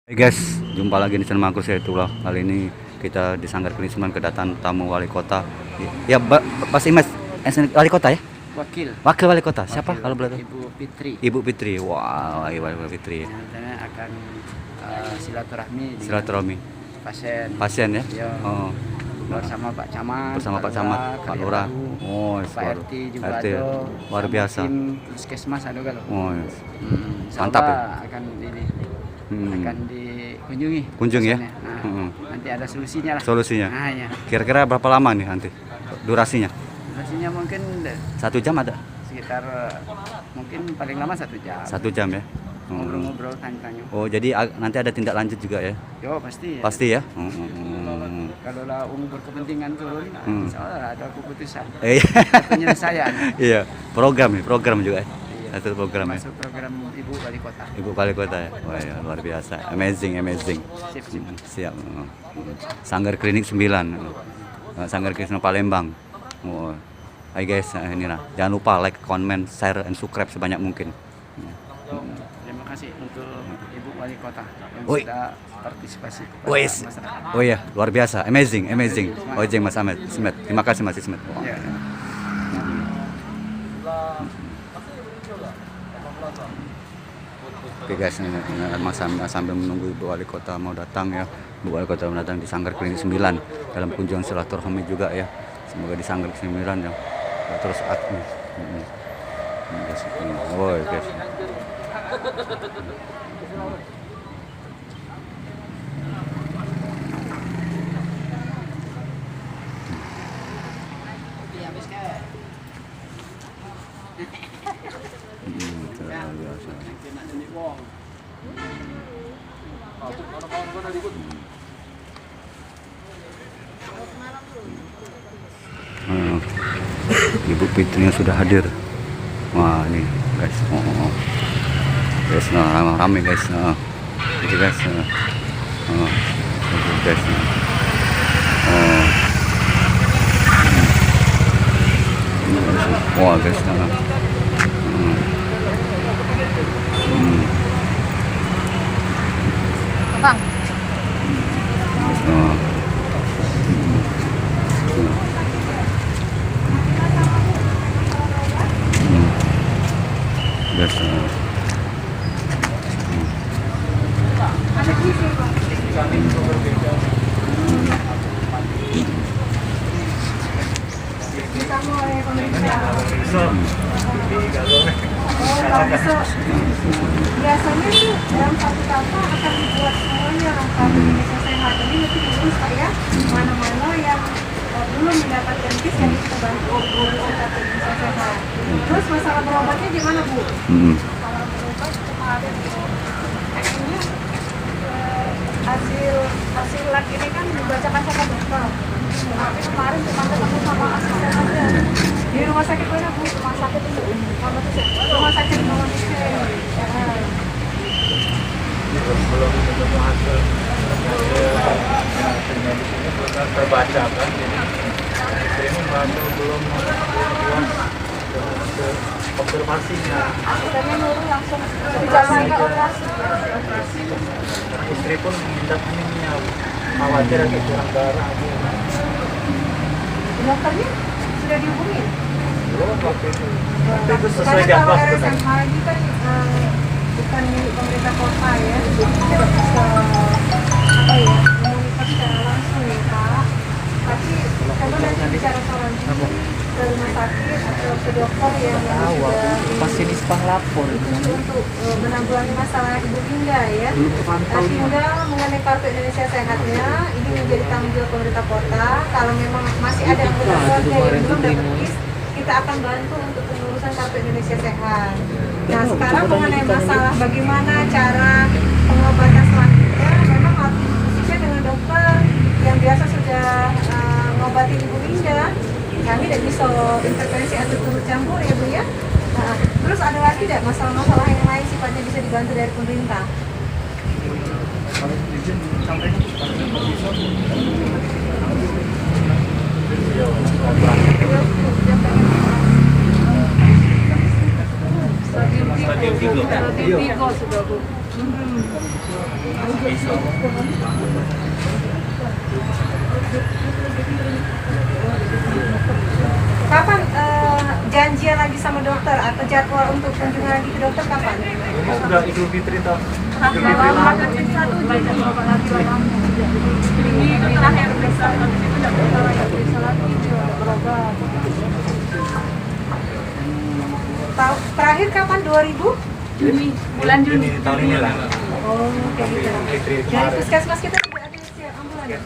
Hai guys, jumpa lagi di channel Mangkur Saitullah. Kali ini kita di Sanggar Klinik 9 kedatangan tamu wali kota. Ya, Pak Imas, wali kota ya? Wakil wali kota. Siapa kalau boleh tahu? Ibu Fitri. Ibu Fitri. Wah, Ibu Fitri. Rencananya akan Silaturahmi pasien ya? ya, Oh. bersama Pak Camat, Bersama Pak Camat, Pak Lurah. Oh, Pak baru. RT juga RT, ada. luar Sama biasa. Tim Puskesmas ada kalau. Oh, yes. Insya Mantap ya? Allah akan akan dikunjungi. Kunjung ya? pasiennya. Nah, nanti ada solusinya lah. Solusinya. Nah, ya. Kira-kira berapa lama nih nanti durasinya? Solusinya mungkin 1 jam ada? sekitar mungkin paling lama 1 jam. 1 jam ya? Ngobrol-ngobrol, tanya-tanya. Oh, jadi nanti ada tindak lanjut juga ya? Yo pasti. Ya. Pasti ya? Kalau lah berkepentingan turun, insya Allah ada keputusan. Iya. Penyelesaian. Iya, program juga ya. Iya. Satu program ya. Masuk program Ibu Wali Kota. Ibu wali kota ya. Wah, ya, luar biasa. Amazing. Sip. Siap. Sanggar Klinik 9. Sanggar Klinik 9 Palembang. Oh. Hai guys, inilah. Jangan lupa like, comment, share, and subscribe sebanyak mungkin. Terima kasih untuk Ibu Wali Kota yang Oi. sudah partisipasi kepada Wes. masyarakat. Oh iya, luar biasa. Amazing. Ojeng Mas Ahmed Ismet. Terima kasih Mas Ismet. Wah. Ya. Oke guys, ini Mas sambil menunggu Ibu Wali Kota mau datang ya. Ibu Wali Kota mau datang di Sanggar Klinik 9 dalam kunjungan silaturahmi juga ya. Semoga di Sanggar Klinik 9 ya. Terus aktif. Oh guys. Luar biasa. Ibu Fitrinya sudah hadir. Wah ini guys, guys, ramai guys, jadi guys, guys, wah guys, Bang, guys, biasanya tuh dalam satu kapal akan dibuat semuanya kartu Indonesia Sehat. Ini nanti diurus Pak ya, mana-mana yang belum mendapatkan kis yang kita bantu urus kartu Indonesia Sehat. Terus masalah berobatnya gimana Bu? Masalah berobat kemarin akhirnya hasil lab ini kan dibacakan sama dokter. Tapi kemarin cuma ketemu sama asisten aja. Di rumah sakit mana Bu? Rumah sakit itu. Rumah sakit Indonesia. Belum ketemu hasil terbaca kan, jadi ini belum puas ke konfirmasinya. Akhirnya Nurul langsung dijalankan ke operasi. Istri pun minta minumnya, khawatir ada kurang darah. Dokternya sudah dihubungi? Belum waktu itu sesuai Karena jadwal kalau sebenarnya. RSMH ini kan bukan milik pemerintah kota ya, jadi tidak bisa memonitor secara langsung ya Pak. Tapi coba nanti bicara selanjutnya ke rumah sakit atau ke dokter yang Pasien Ispah lapor. untuk menanggulangi masalah Ibu Indah ya. Tinggal mengenai kartu Indonesia Sehatnya, ini menjadi tanggung jawab pemerintah kota. Kalau memang masih ada anggota keluarga yang belum dapat kis, kita akan bantu untuk pengurusan kartu Indonesia Sehat. Nah sekarang mengenai masalah bagaimana cara pengobatan selanjutnya, memang harus didiskusikan dengan dokter yang biasa sudah mengobati Ibu Indah. Kami tidak bisa intervensi atau turut campur ya Bu ya. Nah, terus ada lagi tidak masalah-masalah yang lain sifatnya bisa dibantu dari pemerintah? Kalau izin sampai Stadium 3 sudah Bu. Kapan janjian lagi sama dokter atau jadwal untuk kunjungan lagi ke dokter kapan? Sudah Idul Fitri toh. Terakhir kapan? 2000? Bulan Juni. Tahun ini lah. Oh, kayak gitu. Fitri Dari kemarin. puskesmas kita tidak ada siap ambulan.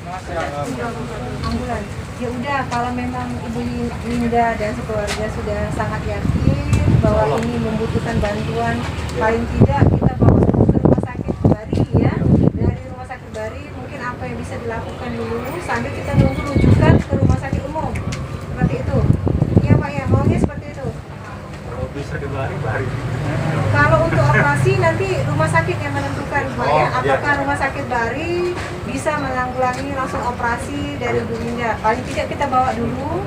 Ambulan. Ya udah, kalau memang Ibu Linda dan sekeluarga sudah sangat yakin bahwa ini membutuhkan bantuan, paling tidak kita bawa dulu ke rumah sakit Bari ya. Dari rumah sakit Bari mungkin apa yang bisa dilakukan dulu sambil kita nunggu rujukan ke rumah sakit umum. Seperti itu. Iya Pak ya, maunya seperti itu. Kalau bisa di Bari. Kalau untuk operasi nanti rumah sakit yang menentukan Pak ya, Oh, iya. apakah rumah sakit Bari bisa menanggulangi langsung operasi dari Bu Linda. Paling tidak kita bawa dulu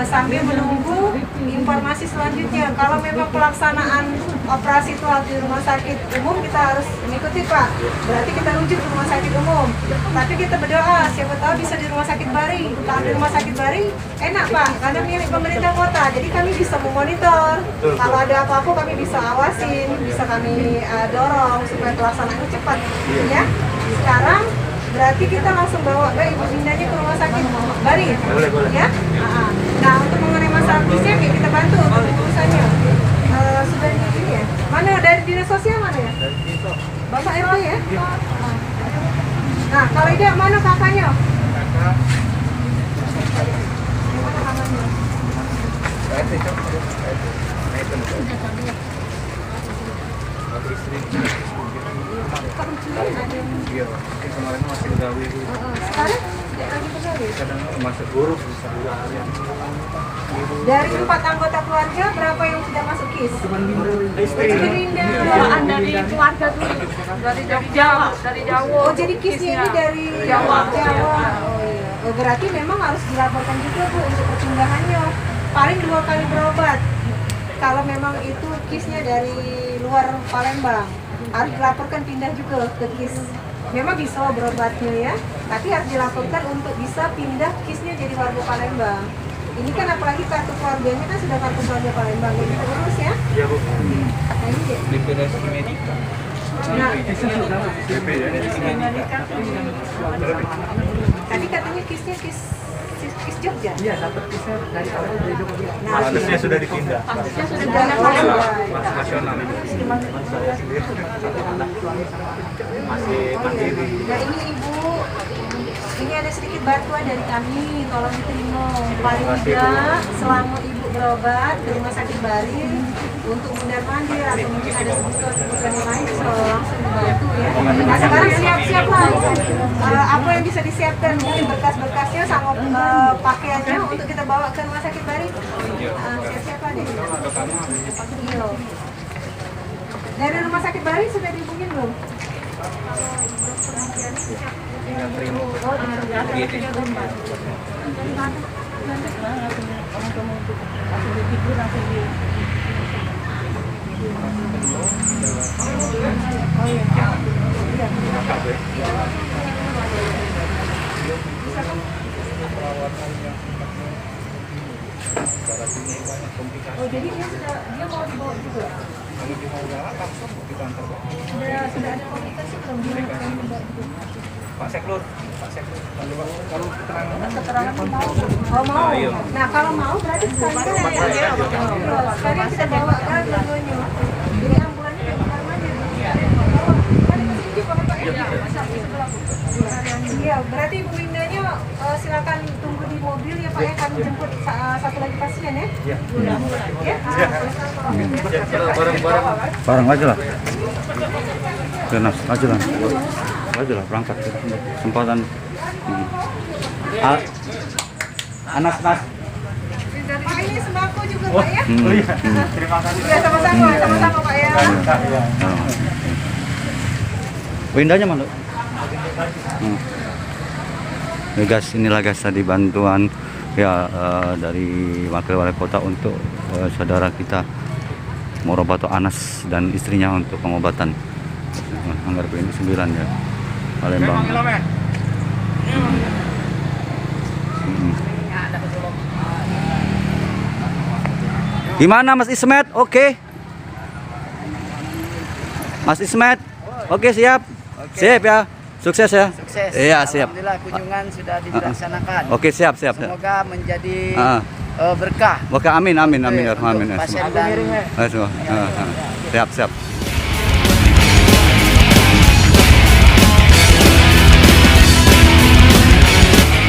sambil menunggu informasi selanjutnya. Kalau memang pelaksanaan operasi itu harus di rumah sakit umum, kita harus mengikuti Pak. Berarti kita rujuk ke rumah sakit umum. Tapi kita berdoa, siapa tahu bisa di rumah sakit Bari. Kalau di rumah sakit Bari enak Pak, karena milik pemerintah kota. Jadi kami bisa memonitor. Kalau ada apa-apa kami bisa awasin, bisa kami dorong supaya pelaksanaannya cepat. Ya. Sekarang berarti kita langsung bawa Ibu Lindanya ke rumah sakit Bari. Boleh. Ya. Nah, untuk mengenai masalah fisik ya kita bantu untuk urusannya. Sudah ini ya. Mana dari dinas sosial mana ya? Bapak RT ya? Nah, kalau tidak mana kakaknya? Mana kakaknya? Kemarin masih gawe itu. Sekarang tidak lagi pegawai. Kadang masih buruk bisa harian. Dari 4 anggota keluarga berapa yang sudah masuk KIS? Istri. Bawaan dari keluarga dulu. Dari Jawa. Oh, jadi KISnya ini dari Jawa. Oh iya. Oh, berarti memang harus dilaporkan juga Bu untuk perpindahannya. Paling 2 kali berobat. Kalau memang itu KISnya dari luar Palembang, harus dilaporkan pindah juga ke KIS. Memang bisa berobatnya ya, tapi harus dilaporkan untuk bisa pindah KISnya jadi warga Palembang. Ini kan apalagi kartu keluarganya kan sudah kartu keluarga Palembang, jadi kita urus ya. Iya Bu. Nah ini ya. DPRS Medika. Nah, DPRS Medika. tadi katanya KISnya KIS Jogja. Iya, dapat kisah dari awal dari Jogja. Nah, Harusnya sudah dipindah. sudah Mas nasional. Saya sendiri masih mandiri. Nah ini Ibu, ini ada sedikit bantuan dari kami, tolong diterima. Paling tidak selama Ibu berobat ke rumah sakit Bari untuk mundar mandir atau mungkin ada kebutuhan yang lain bisa langsung dibantu ya. Nah sekarang siap-siap lah apa yang bisa disiapkan, mungkin berkas-berkasnya sama pakaiannya untuk kita bawa ke rumah sakit Bari. Siap-siap lah deh. Iya. Dari rumah sakit Bari sudah dihubungin belum? Tinggal terima. Oh jadi dia mau dibawa juga? Sudah ada komunikasi belum dia mau dibawa juga? Pak Seklur. Kalau Keterangan mau? Oh mau. Nah kalau mau berarti sekalian ya. Sekalian kita bawa kan dua-duanya. Jadi ambulannya kayak kamar mandi. Kan itu sini Pak Bapak ya. Iya, berarti Ibu Lindanya silakan tunggu di mobil ya Pak ya, kami jemput satu lagi pasien ya. Iya. Ya. Bareng-bareng. Bareng aja lah. Nas, aja lah. Aja lah berangkat. Kesempatan. Anak Nas. Ini sembako juga Pak ya. Oh iya. Terima kasih. Iya sama-sama Pak ya. Windanya mana? Ya guys, inilah guys tadi bantuan ya dari wakil wali kota untuk saudara kita Morobato Anas dan istrinya untuk pengobatan. Anggar Klinik 9 ya. Palembang. Gimana Mas Ismet? Oke. Mas Ismet. Oke, siap. Siap ya. Sukses ya. Sukses. Iya, siap. Alhamdulillah kunjungan sudah dilaksanakan. Oke, siap. Semoga menjadi Ah. berkah. Oke, amin. Untuk Amin. pasien dan Siap.